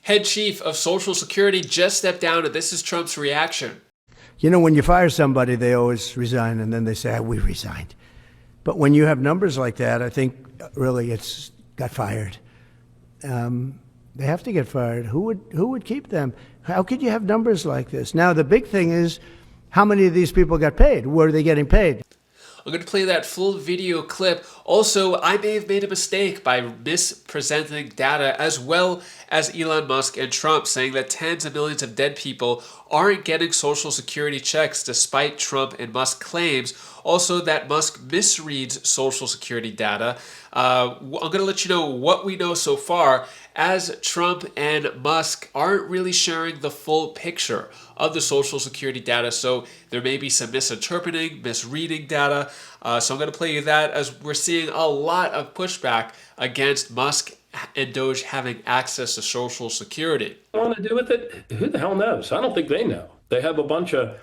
Head chief of Social Security just stepped down, and this is Trump's reaction. You know, when you fire somebody, they always resign, and then they say, we resigned. But when you have numbers like that, I think really it's got fired. They have to get fired. Who would keep them? How could you have numbers like this? Now, the big thing is, how many of these people got paid? Were they getting paid? I'm going to play that full video clip. Also, I may have made a mistake by mispresenting data, as well as Elon Musk and Trump saying that tens of millions of dead people aren't getting Social Security checks despite Trump and Musk claims. Also, that Musk misreads Social Security data. I'm going to let you know what we know so far, as Trump and Musk aren't really sharing the full picture of the Social Security data. So there may be some misinterpreting, misreading data. So I'm going to play you that, as we're seeing a lot of pushback against Musk and Doge having access to Social Security. What they want to do with it? Who the hell knows? I don't think they know. They have a bunch of,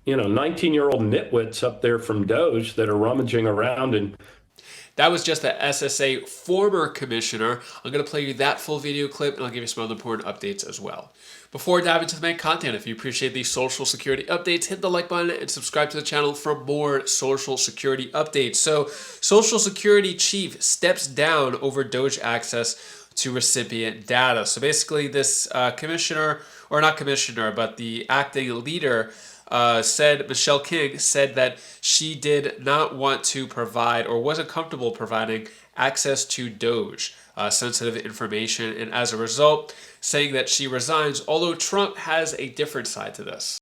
19-year-old nitwits up there from Doge that are rummaging around. And that was just the SSA former commissioner. I'm going to play you that full video clip, and I'll give you some other important updates as well. Before diving into the main content, if you appreciate these Social Security updates, hit the like button and subscribe to the channel for more Social Security updates. So, Social Security chief steps down over Doge access to recipient data. So basically, this commissioner, or not commissioner, but the acting leader, Michelle King said that she did not want to provide, or wasn't comfortable providing, access to Doge sensitive information, and as a result, saying that she resigns, although Trump has a different side to this.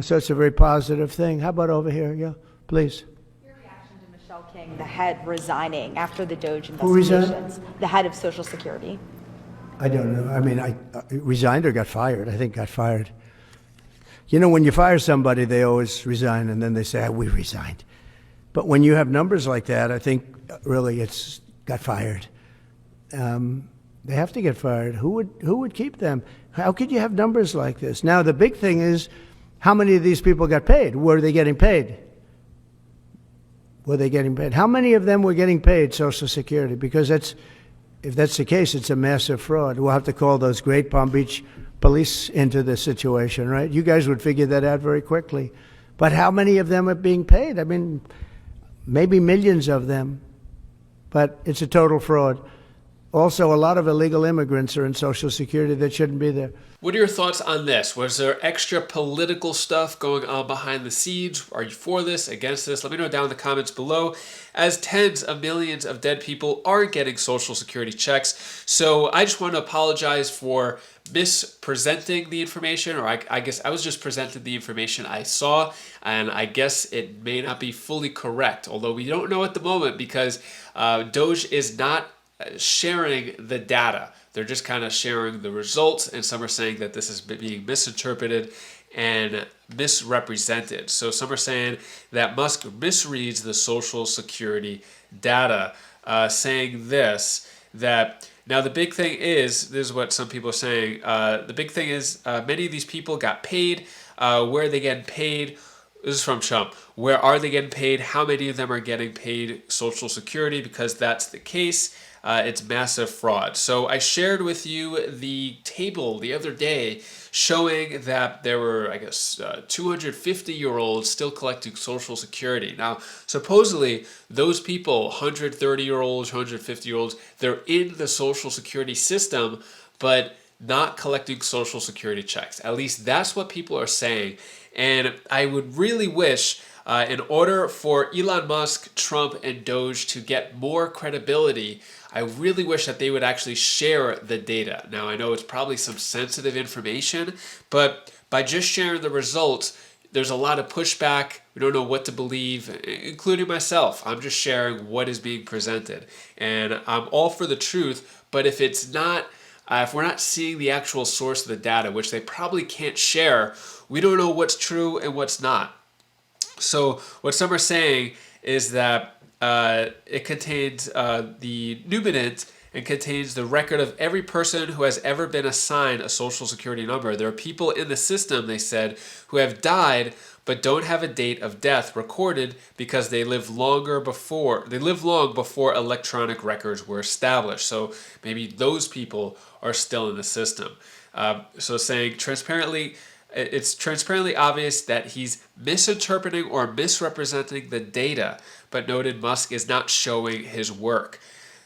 So it's a very positive thing. How about over here? Yeah, please. Your reaction to Michelle King, the head, resigning after the Doge Who investigations? The head of Social Security. I don't know. I mean, I resigned or got fired. I think got fired. When you fire somebody, they always resign, and then they say, we resigned. But when you have numbers like that, I think really it's got fired. They have to get fired. Who would keep them? How could you have numbers like this? Now, the big thing is, how many of these people got paid? Were they getting paid? Were they getting paid? How many of them were getting paid Social Security? Because if that's the case, it's a massive fraud. We'll have to call those great Palm Beach police into this situation, right? You guys would figure that out very quickly. But how many of them are being paid? I mean, maybe millions of them, but it's a total fraud. Also, a lot of illegal immigrants are in Social Security that shouldn't be there. What are your thoughts on this? Was there extra political stuff going on behind the scenes? Are you for this, against this? Let me know down in the comments below, as tens of millions of dead people aren't getting Social Security checks. So I just want to apologize for mispresenting the information, or I guess I was just presented the information I saw, and I guess it may not be fully correct, although we don't know at the moment, because Doge is not sharing the data. They're just kind of sharing the results, and some are saying that this is being misinterpreted and misrepresented. So some are saying that Musk misreads the Social Security data, saying this, that now the big thing is, this is what some people are saying, the big thing is many of these people got paid. Where are they getting paid? This is from Trump. Where are they getting paid? How many of them are getting paid Social Security? Because that's the case. It's massive fraud. So I shared with you the table the other day showing that there were, 250-year-olds still collecting Social Security. Now, supposedly, those people, 130-year-olds, 150-year-olds, they're in the Social Security system, but not collecting Social Security checks. At least that's what people are saying. And I would really wish, in order for Elon Musk, Trump, and Doge to get more credibility, I really wish that they would actually share the data. Now, I know it's probably some sensitive information, but by just sharing the results, there's a lot of pushback. We don't know what to believe, including myself. I'm just sharing what is being presented. And I'm all for the truth, but if it's not, if we're not seeing the actual source of the data, which they probably can't share, we don't know what's true and what's not. So what some are saying is that it contains the Numinant and contains the record of every person who has ever been assigned a social security number. There are people in the system, they said, who have died but don't have a date of death recorded because they lived long before electronic records were established. So maybe those people are still in the system. So saying it's transparently obvious that he's misinterpreting or misrepresenting the data, but noted Musk is not showing his work.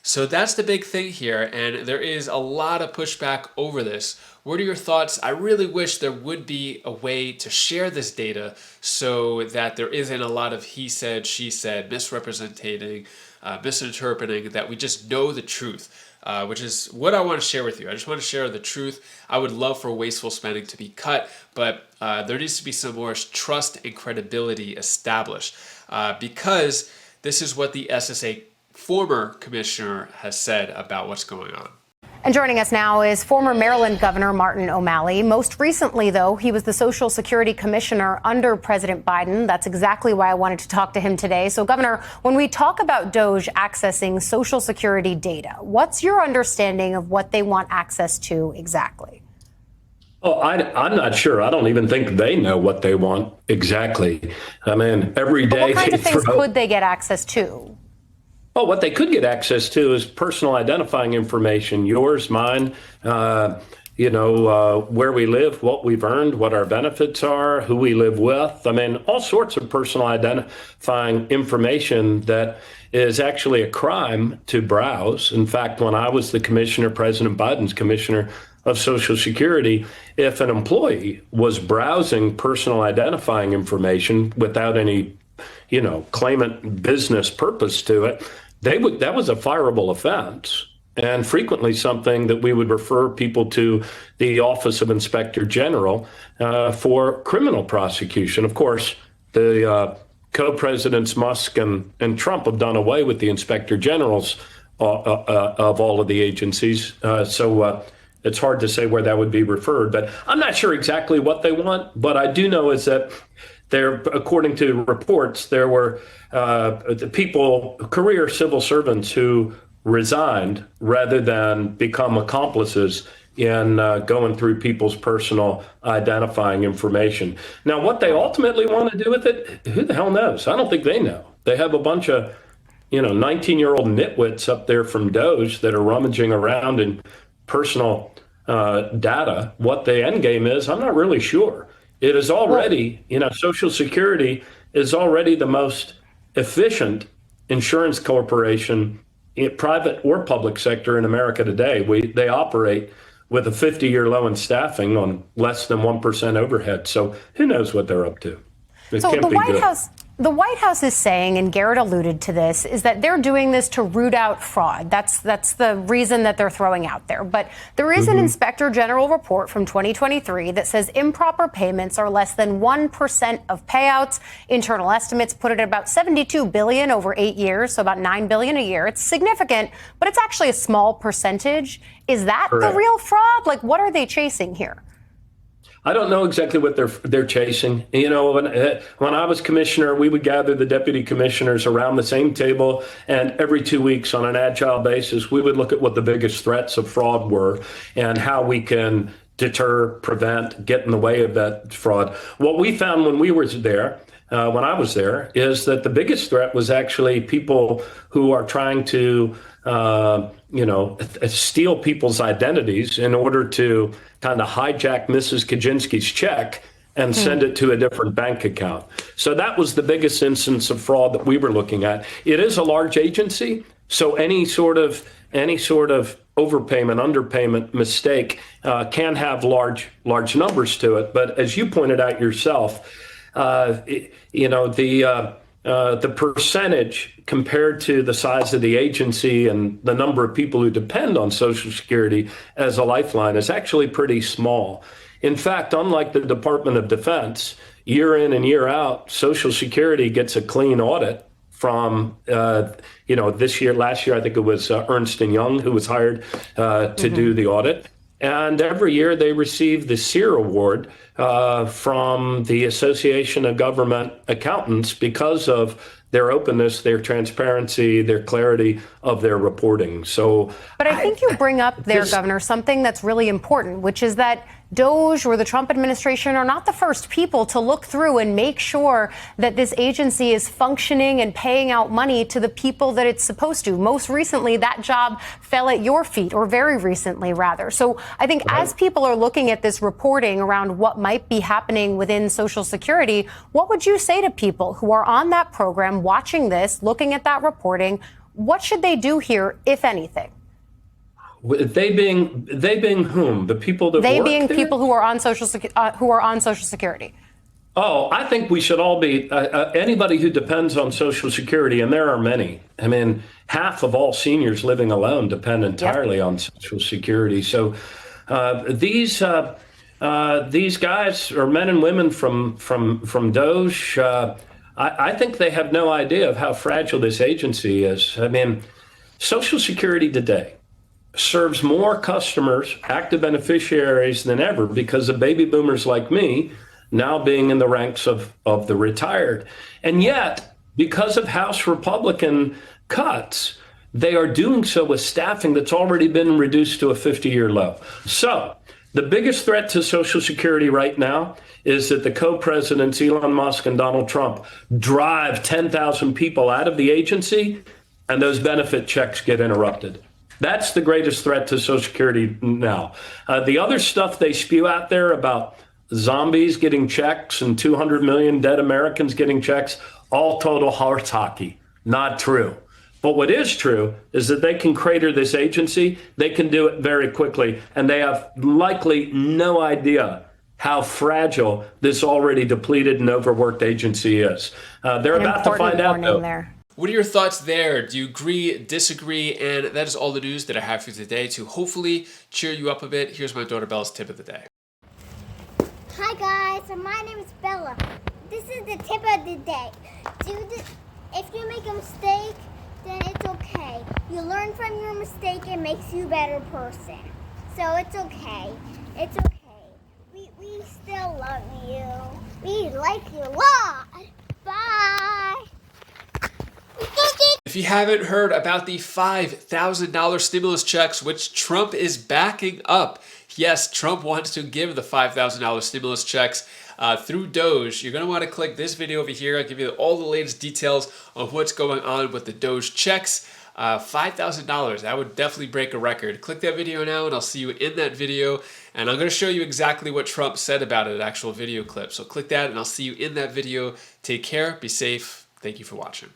So that's the big thing here, and there is a lot of pushback over this. What are your thoughts? I really wish there would be a way to share this data so that there isn't a lot of he said, she said, misinterpreting, that we just know the truth. Which is what I want to share with you. I just want to share the truth. I would love for wasteful spending to be cut, but there needs to be some more trust and credibility established because this is what the SSA former commissioner has said about what's going on. And joining us now is former Maryland Governor Martin O'Malley. Most recently, though, he was the Social Security Commissioner under President Biden. That's exactly why I wanted to talk to him today. So, Governor, when we talk about DOJ accessing Social Security data, what's your understanding of what they want access to exactly? Oh, I'm not sure. I don't even think they know what they want exactly. I mean, every day. What kinds of things could they get access to? Oh, what they could get access to is personal identifying information, yours, mine, where we live, what we've earned, what our benefits are, who we live with. I mean, all sorts of personal identifying information that is actually a crime to browse. In fact, when I was the commissioner, President Biden's commissioner of Social Security, if an employee was browsing personal identifying information without any claimant business purpose to it, that was a fireable offense, and frequently something that we would refer people to the Office of Inspector General for criminal prosecution. Of course, the co-presidents Musk and Trump have done away with the Inspector Generals of all of the agencies. So it's hard to say where that would be referred, but I'm not sure exactly what they want. But I do know is that according to reports, there were career civil servants who resigned rather than become accomplices in going through people's personal identifying information. Now, what they ultimately want to do with it, who the hell knows? I don't think they know. They have a bunch of, 19-year-old nitwits up there from DOJ that are rummaging around in personal data. What the end game is, I'm not really sure. It is already, Social Security is already the most efficient insurance corporation, private or public sector in America today. They operate with a 50-year low in staffing on less than 1% overhead. So who knows what they're up to? It so can't the be White good. House. The White House is saying, and Garrett alluded to this, is that they're doing this to root out fraud. That's the reason that they're throwing out there. But there is an Inspector General report from 2023 that says improper payments are less than 1% of payouts. Internal estimates put it at about $72 billion over 8 years, so about $9 billion a year. It's significant, but it's actually a small percentage. Is that Correct. the real fraud? Like, what are they chasing here? I don't know exactly what they're chasing. When I was commissioner, we would gather the deputy commissioners around the same table, and every 2 weeks on an agile basis, we would look at what the biggest threats of fraud were and how we can deter, prevent, get in the way of that fraud. What we found when we were there, when I was there, is that the biggest threat was actually people who are trying to steal people's identities in order to kind of hijack Mrs. Kaczynski's check and send it to a different bank account. So that was the biggest instance of fraud that we were looking at. It is a large agency, so any sort of overpayment, underpayment mistake can have large numbers to it. But as you pointed out yourself, the percentage compared to the size of the agency and the number of people who depend on Social Security as a lifeline is actually pretty small. In fact, unlike the Department of Defense, year in and year out, Social Security gets a clean audit from, this year, last year, I think it was Ernst & Young who was hired to do the audit. And every year they receive the SEER award from the Association of Government Accountants because of their openness, their transparency, their clarity of their reporting. So, but I think you bring up there, Governor, something that's really important, which is that DOJ or the Trump administration are not the first people to look through and make sure that this agency is functioning and paying out money to the people that it's supposed to. Most recently, that job fell at your feet, or very recently, rather. So I think as people are looking at this reporting around what might be happening within Social Security, what would you say to people who are on that program, watching this, looking at that reporting? What should they do here, if anything? They being whom? The people that they work being there? people who are on Social Security. Oh, I think we should all be anybody who depends on Social Security, and there are many. I mean, half of all seniors living alone depend entirely on Social Security. So these guys are men and women from DOJ. I think they have no idea of how fragile this agency is. I mean, Social Security today serves more customers, active beneficiaries than ever because of baby boomers like me now being in the ranks of the retired. And yet, because of House Republican cuts, they are doing so with staffing that's already been reduced to a 50-year low. So the biggest threat to Social Security right now is that the co-presidents, Elon Musk and Donald Trump, drive 10,000 people out of the agency, and those benefit checks get interrupted. That's the greatest threat to Social Security now. The other stuff they spew out there about zombies getting checks and 200 million dead Americans getting checks, all total horse hockey. Not true. But what is true is that they can crater this agency. They can do it very quickly. And they have likely no idea how fragile this already depleted and overworked agency is. They're about to find out, though. There. What are your thoughts there? Do you agree, disagree? And that is all the news that I have for you today to hopefully cheer you up a bit. Here's my daughter Bella's tip of the day. Hi guys, so my name is Bella. This is the tip of the day. If you make a mistake, then it's okay. You learn from your mistake, it makes you a better person. So it's okay. It's okay. We still love you. We like you a lot. Bye. If you haven't heard about the $5,000 stimulus checks, which Trump is backing up, yes, Trump wants to give the $5,000 stimulus checks through DOJ. You're going to want to click this video over here. I'll give you all the latest details on what's going on with the DOJ checks. $5,000, that would definitely break a record. Click that video now and I'll see you in that video. And I'm going to show you exactly what Trump said about it, an actual video clip. So click that and I'll see you in that video. Take care, be safe. Thank you for watching.